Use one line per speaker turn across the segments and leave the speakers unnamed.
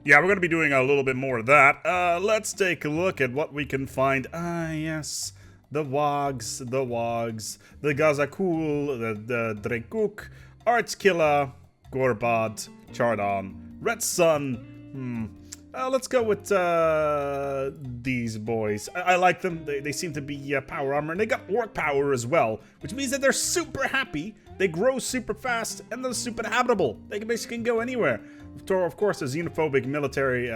Yeah, we're going to be doing a little bit more of that. Let's take a look at what we can find. Ah, yes. The Wogs, the Gazakul, the Drekuk, Archkilla, Gorbad, Chardon, Red Sun. Let's go with these boys. I like them. They seem to be power armor, and they got orc power as well, which means that they're super happy. They grow super fast, and they're super habitable. They can basically go anywhere. Of course, they're xenophobic military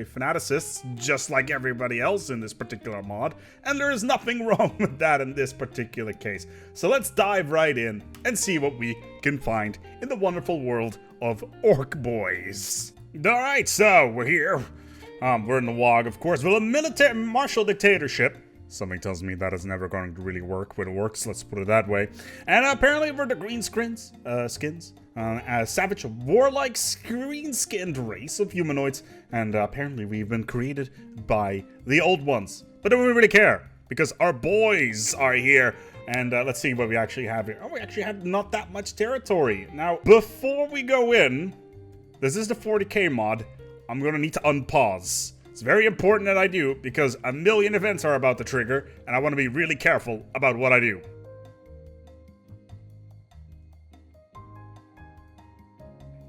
fanaticists, just like everybody else in this particular mod, and there is nothing wrong with that in this particular case. So let's dive right in and see what we can find in the wonderful world of Orc Boys. Alright, so we're here. We're in the WOG, of course, with a military martial dictatorship. Something tells me that is never going to really work with orcs, let's put it that way. And apparently we're the green skins. A savage, warlike, green-skinned race of humanoids. And apparently we've been created by the old ones. But don't we really care? Because our boys are here. And let's see what we actually have here. Oh, we actually have not that much territory. Now, before we go in, this is the 40k mod. I'm going to need to unpause. It's very important that I do, because a million events are about to trigger, and I want to be really careful about what I do.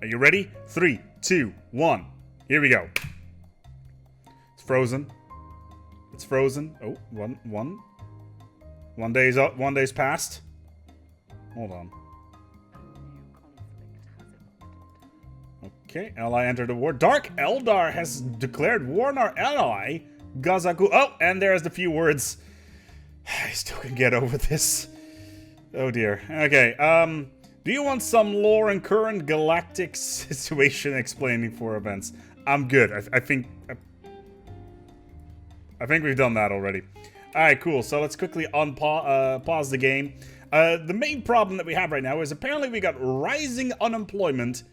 Are you ready? 3, 2, 1. Here we go. It's frozen. It's frozen. Oh, one day's up, 1 day's passed. Hold on. Okay, ally entered the war. Dark Eldar has declared war on our ally, Gazaku. Oh, and there's the few words. I still can get over this. Oh dear. Okay, do you want some lore and current galactic situation explaining for events? I'm good. I think we've done that already. Alright, cool. So let's quickly pause the game. The main problem that we have right now is apparently we got rising unemployment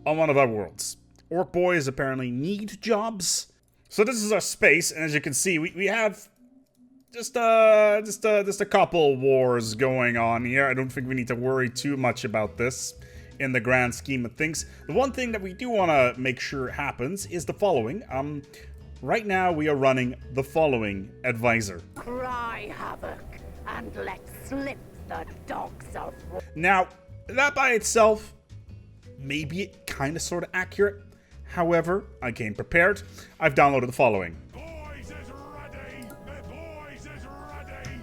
on one of our worlds. Orc boys apparently need jobs. So this is our space, and as you can see, we have just a couple wars going on here. I don't think we need to worry too much about this in the grand scheme of things. The one thing that we do want to make sure happens is the following. Right now we are running the following advisor.
Cry havoc and let slip the dogs of war.
Now, that by itself may be kind of sort of accurate. However, I came prepared. I've downloaded the following.
Boys is ready! The boys is ready!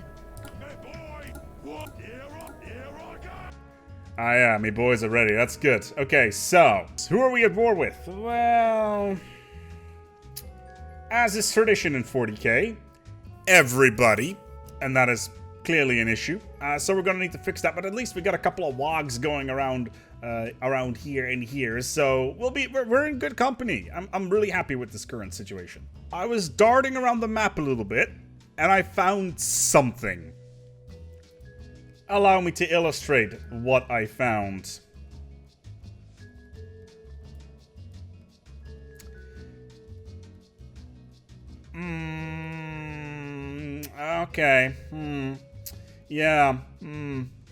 The boy! What? Here I go!
Ah yeah, me boys are ready. That's good. Okay, so who are we at war with? Well, as is tradition in 40k, everybody, and that is clearly an issue. So we're gonna need to fix that, but at least we got a couple of wogs going around here and here, so we're in good company. I'm really happy with this current situation. I was darting around the map a little bit, and I found something. Allow me to illustrate what I found. Okay. Yeah.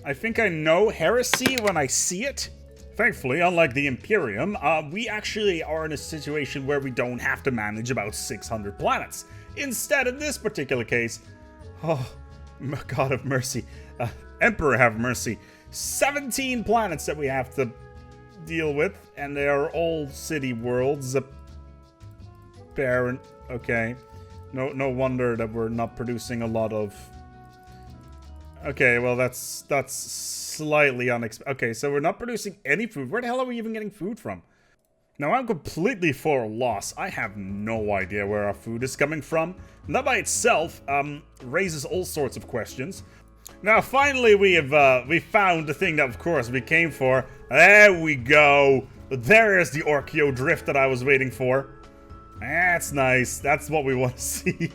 I think I know heresy when I see it. Thankfully, unlike the Imperium, we actually are in a situation where we don't have to manage about 600 planets. Instead, in this particular case, oh, God of mercy, Emperor have mercy, 17 planets that we have to deal with, and they are all city worlds. Apparent. Okay. No wonder that we're not producing a lot of... Okay, well that's slightly unexpected. Okay, so we're not producing any food. Where the hell are we even getting food from? Now I'm completely for a loss. I have no idea where our food is coming from. And that by itself raises all sorts of questions. Now finally we found the thing that of course we came for. There we go. There is the Orkio Drift that I was waiting for. That's nice. That's what we want to see.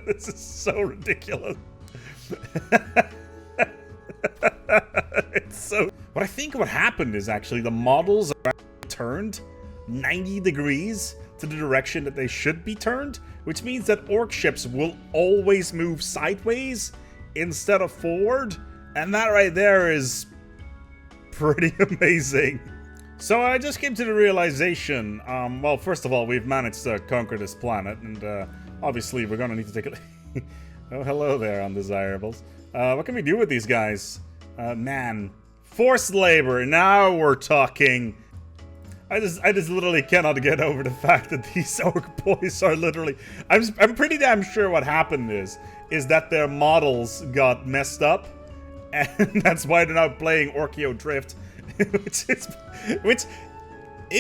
This is so ridiculous. It's so... What I think what happened is actually the models are turned 90 degrees to the direction that they should be turned, which means that orc ships will always move sideways instead of forward, and that right there is pretty amazing. So I just came to the realization, well, first of all, we've managed to conquer this planet, and obviously we're gonna need to take a oh, hello there, undesirables. What can we do with these guys? Man, forced labor, now we're talking. I just literally cannot get over the fact that these orc boys are literally... I'm pretty damn sure what happened is that their models got messed up, and that's why they're now playing Orkio Drift. which if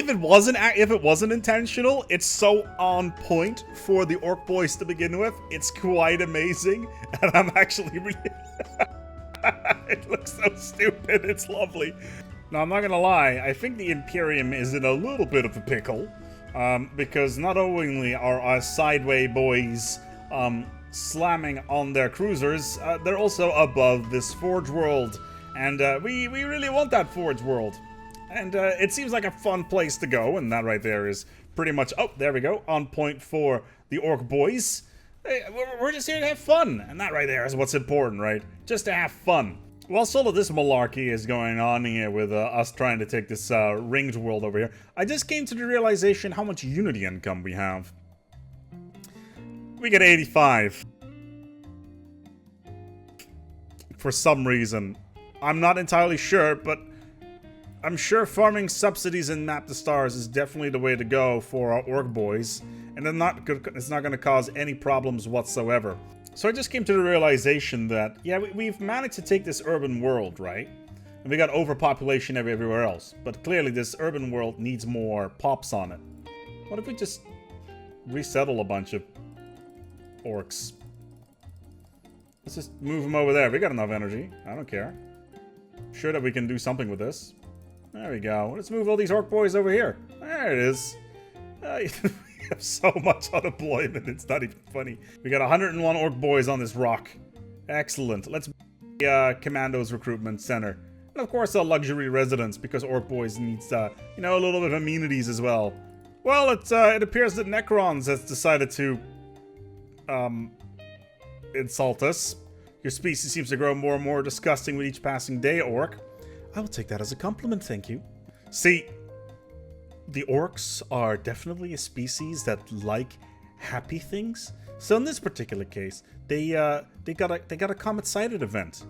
it wasn't intentional, it's so on point for the orc boys to begin with. It's quite amazing, and I'm actually really it looks so stupid. It's lovely. Now, I'm not gonna lie, I think the Imperium is in a little bit of a pickle, because not only are our sideway boys slamming on their cruisers, they're also above this Forge world. And we really want that Forge world. And it seems like a fun place to go, and that right there is pretty much, oh, there we go, on point for the Orc boys. Hey, we're just here to have fun, and that right there is what's important, right? Just to have fun. Whilst all of this malarkey is going on here with us trying to take this ringed world over here, I just came to the realization how much Unity income we have. We get 85. For some reason. I'm not entirely sure, but I'm sure farming subsidies in Map the Stars is definitely the way to go for our orc boys, and it's not going to cause any problems whatsoever. So I just came to the realization that, yeah, we've managed to take this urban world, right? And we got overpopulation everywhere else, but clearly this urban world needs more pops on it. What if we just resettle a bunch of orcs? Let's just move them over there. We got enough energy. I don't care. Sure that we can do something with this. There we go. Let's move all these orc boys over here. There it is. We have so much unemployment, it's not even funny. We got 101 orc boys on this rock. Excellent. Let's Commandos Recruitment Center. And of course a luxury residence, because orc boys needs, you know, a little bit of amenities as well. Well, it appears that Necrons has decided to, insult us. Your species seems to grow more and more disgusting with each passing day, orc. I will take that as a compliment, thank you. See, the orcs are definitely a species that like happy things. So in this particular case, they got a comet-sighted event,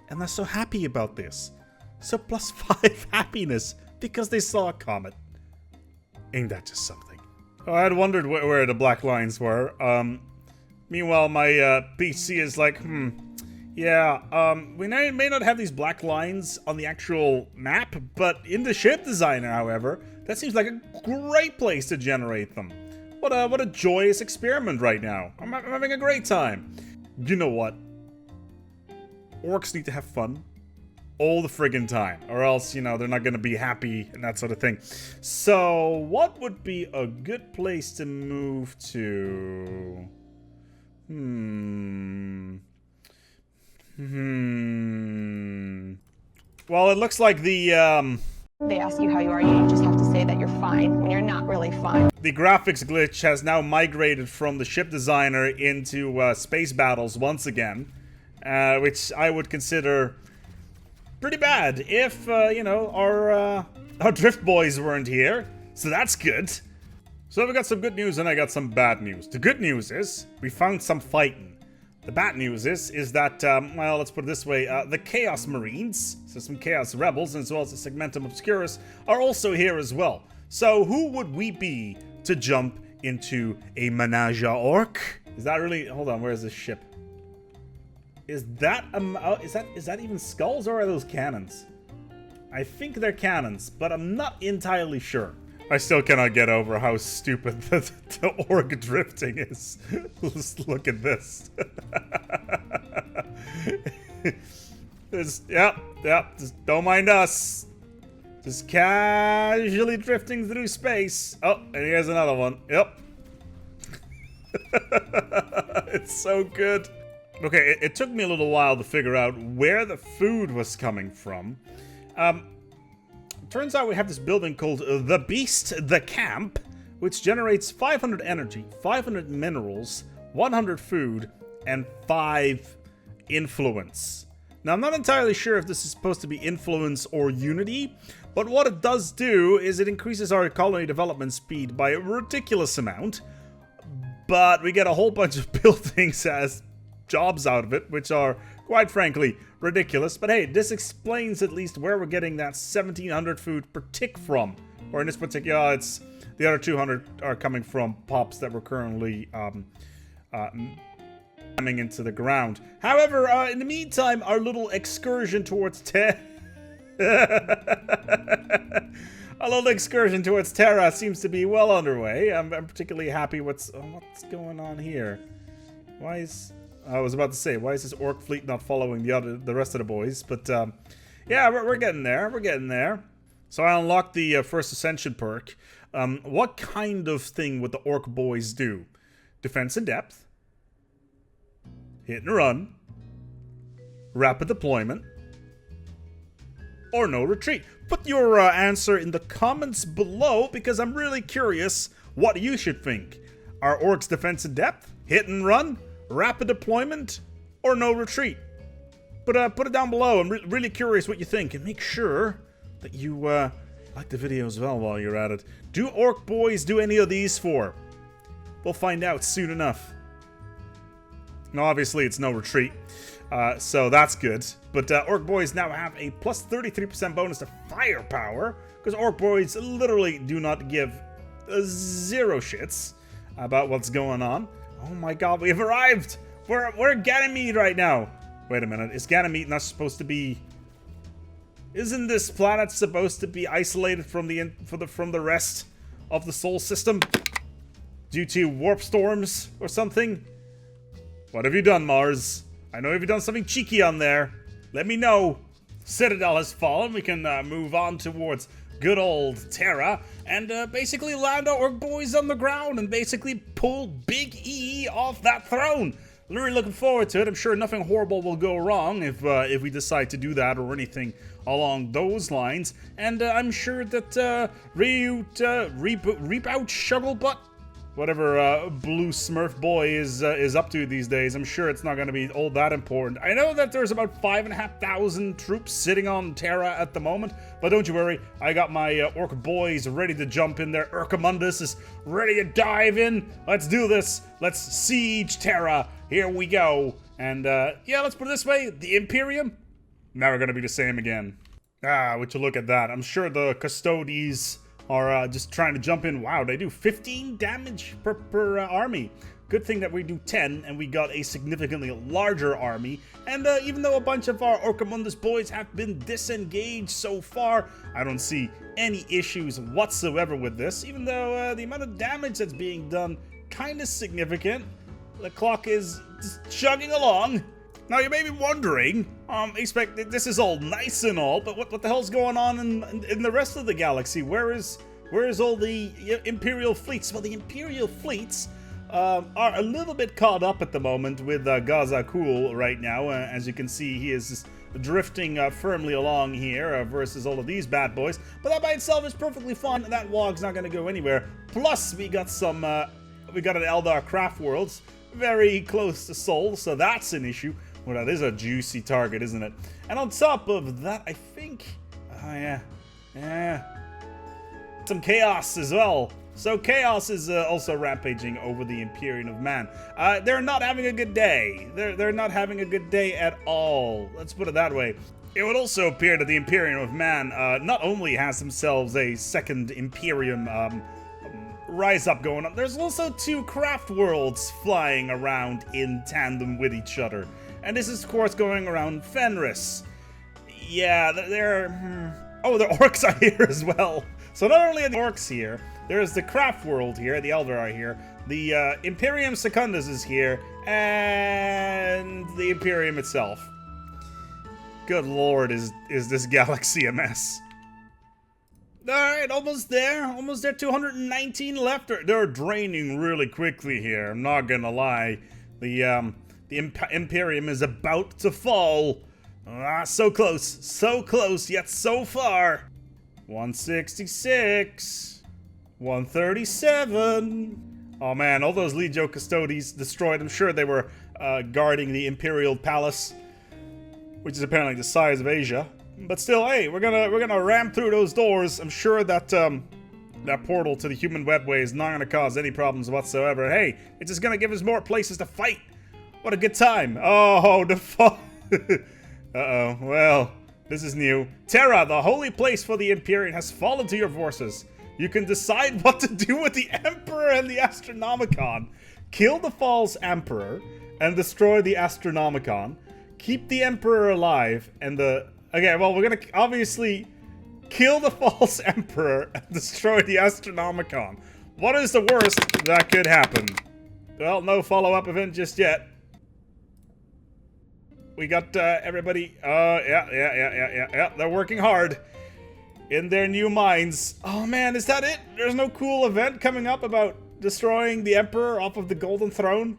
and they're so happy about this. So +5 happiness because they saw a comet. Ain't that just something? Oh, I had wondered where the black lines were. Meanwhile, my PC is like, yeah, we may not have these black lines on the actual map, but in the ship designer, however, that seems like a great place to generate them. What a joyous experiment right now. I'm having a great time. You know what? Orcs need to have fun all the friggin' time, or else, you know, they're not gonna be happy and that sort of thing. So, what would be a good place to move to? Well, it looks like the,
They ask you how you are, you just have to say that you're fine when you're not really fine.
The graphics glitch has now migrated from the ship designer into space battles once again, which I would consider pretty bad if, you know, our Drift boys weren't here. So that's good. So we got some good news and I got some bad news. The good news is we found some fighting. The bad news is that, well, let's put it this way, the Chaos Marines, so some Chaos Rebels, as well as the Segmentum Obscurus, are also here as well. So who would we be to jump into a Menage a Orc? Is that really... Hold on, where is this ship? Is that even skulls, or are those cannons? I think they're cannons, but I'm not entirely sure. I still cannot get over how stupid the orc drifting is. Just look at this. Yep, just don't mind us. Just casually drifting through space. Oh, and here's another one. Yep. It's so good. Okay, it took me a little while to figure out where the food was coming from. Turns out we have this building called The Beast, The Camp, which generates 500 energy, 500 minerals, 100 food, and 5 influence. Now, I'm not entirely sure if this is supposed to be influence or unity, But what it does do is it increases our colony development speed by a ridiculous amount. But we get a whole bunch of buildings as jobs out of it, which are, quite frankly, ridiculous. But hey, this explains at least where we're getting that 1700 food per tick from. Or in this particular, it's the other 200 are coming from pops that we're currently jamming into the ground. However, in the meantime, our little excursion towards Terra seems to be well underway. I'm particularly happy what's going on here. Why is I was about to say, why is this orc fleet not following the rest of the boys? But yeah, we're getting there. We're getting there. So I unlocked the first Ascension perk. What kind of thing would the orc boys do? Defense in depth, hit and run, rapid deployment, or no retreat? Put your answer in the comments below, because I'm really curious what you should think. Are orcs defense in depth, hit and run, rapid deployment, or no retreat? But put it down below. I'm really curious what you think, and make sure that you like the video as well while you're at it. Do orc boys do any of these for? We'll find out soon enough. Now, obviously, it's no retreat, so that's good. But orc boys now have a plus 33% bonus to firepower, because orc boys literally do not give zero shits about what's going on. Oh my god, we have arrived! We're Ganymede right now. Wait a minute, is Ganymede not supposed to be... Isn't this planet supposed to be isolated from the rest of the Sol system due to warp storms or something? What have you done, Mars? I know you've done something cheeky on there. Let me know. Citadel has fallen. We can move on towards good old Terra and basically land our orc boys on the ground and basically pull Big E off that throne. Really looking forward to it. I'm sure nothing horrible will go wrong if we decide to do that or anything along those lines. And I'm sure that Reap Out Shugglebutt, whatever Blue Smurf boy is up to these days, I'm sure it's not going to be all that important. I know that there's about 5,500 troops sitting on Terra at the moment, but don't you worry, I got my orc boys ready to jump in there. Urkamundus is ready to dive in. Let's do this. Let's siege Terra. Here we go. And yeah, let's put it this way, the Imperium, never going to be the same again. Would you look at that. I'm sure the Custodes are just trying to jump in. Wow, they do 15 damage per army. Good thing that we do 10, and we got a significantly larger army. And even though a bunch of our Orkamundus boys have been disengaged so far, I don't see any issues whatsoever with this, even though the amount of damage that's being done kind of significant. The clock is just chugging along. Now, you may be wondering, Aspec, this is all nice and all, but what the hell's going on in the rest of the galaxy? Where is all the Imperial fleets? Well, the Imperial fleets are a little bit caught up at the moment with Gazakul right now. As you can see, he is just drifting firmly along here versus all of these bad boys. But that by itself is perfectly fine. That wog's not going to go anywhere. Plus, we got an Eldar Craft Worlds very close to Sol, so that's an issue. Well, that is a juicy target, isn't it? And on top of that, I think... Oh, yeah. Some chaos as well. So chaos is also rampaging over the Imperium of Man. They're not having a good day. They're not having a good day at all. Let's put it that way. It would also appear that the Imperium of Man not only has themselves a second Imperium rise up going on, there's also two craft worlds flying around in tandem with each other. And this is, of course, going around Fenris. Yeah, oh, the orcs are here as well. So not only are the orcs here, there's the craft world here, the Eldar are here, the Imperium Secundus is here, and the Imperium itself. Good lord, is this galaxy a mess. Alright, almost there, 219 left. They're draining really quickly here, I'm not gonna lie. The Imperium is about to fall. So close, yet so far. 166, 137. Oh man, all those Legio Custodes destroyed. I'm sure they were guarding the Imperial Palace, which is apparently the size of Asia. But still, hey, we're gonna ram through those doors. I'm sure that that portal to the human webway is not gonna cause any problems whatsoever. Hey, it's just gonna give us more places to fight. What a good time. Oh, the fuck. Uh-oh. Well, this is new. Terra, the holy place for the Imperium, has fallen to your forces. You can decide what to do with the Emperor and the Astronomicon. Kill the false Emperor and destroy the Astronomicon. Keep the Emperor alive and the... Okay, well, we're gonna obviously kill the false Emperor and destroy the Astronomicon. What is the worst that could happen? Well, no follow-up event just yet. We got everybody... yeah. They're working hard in their new mines. Oh, man, is that it? There's no cool event coming up about destroying the Emperor off of the Golden Throne?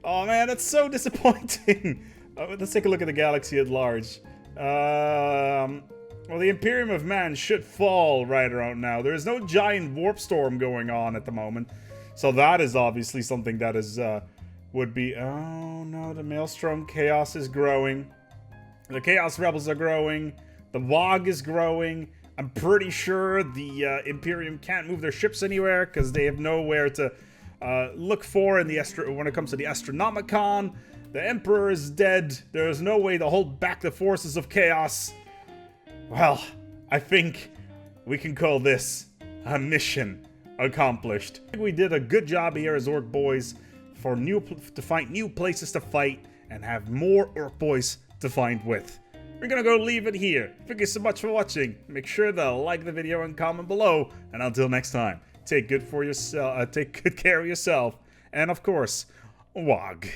Oh, man, that's so disappointing. Let's take a look at the galaxy at large. Well, the Imperium of Man should fall right around now. There is no giant warp storm going on at the moment. So that is obviously something that is... would be... Oh, no, the Maelstrom Chaos is growing. The Chaos Rebels are growing. The WOG is growing. I'm pretty sure the Imperium can't move their ships anywhere because they have nowhere to look for in the when it comes to the Astronomicon. The Emperor is dead. There is no way to hold back the forces of chaos. Well, I think we can call this a mission accomplished. I think we did a good job here as Orc Boys to find new places to fight and have more Orc Boys to find with. We're gonna go leave it here. Thank you so much for watching. Make sure to like the video and comment below. And until next time, take good care of yourself. And of course, WOG.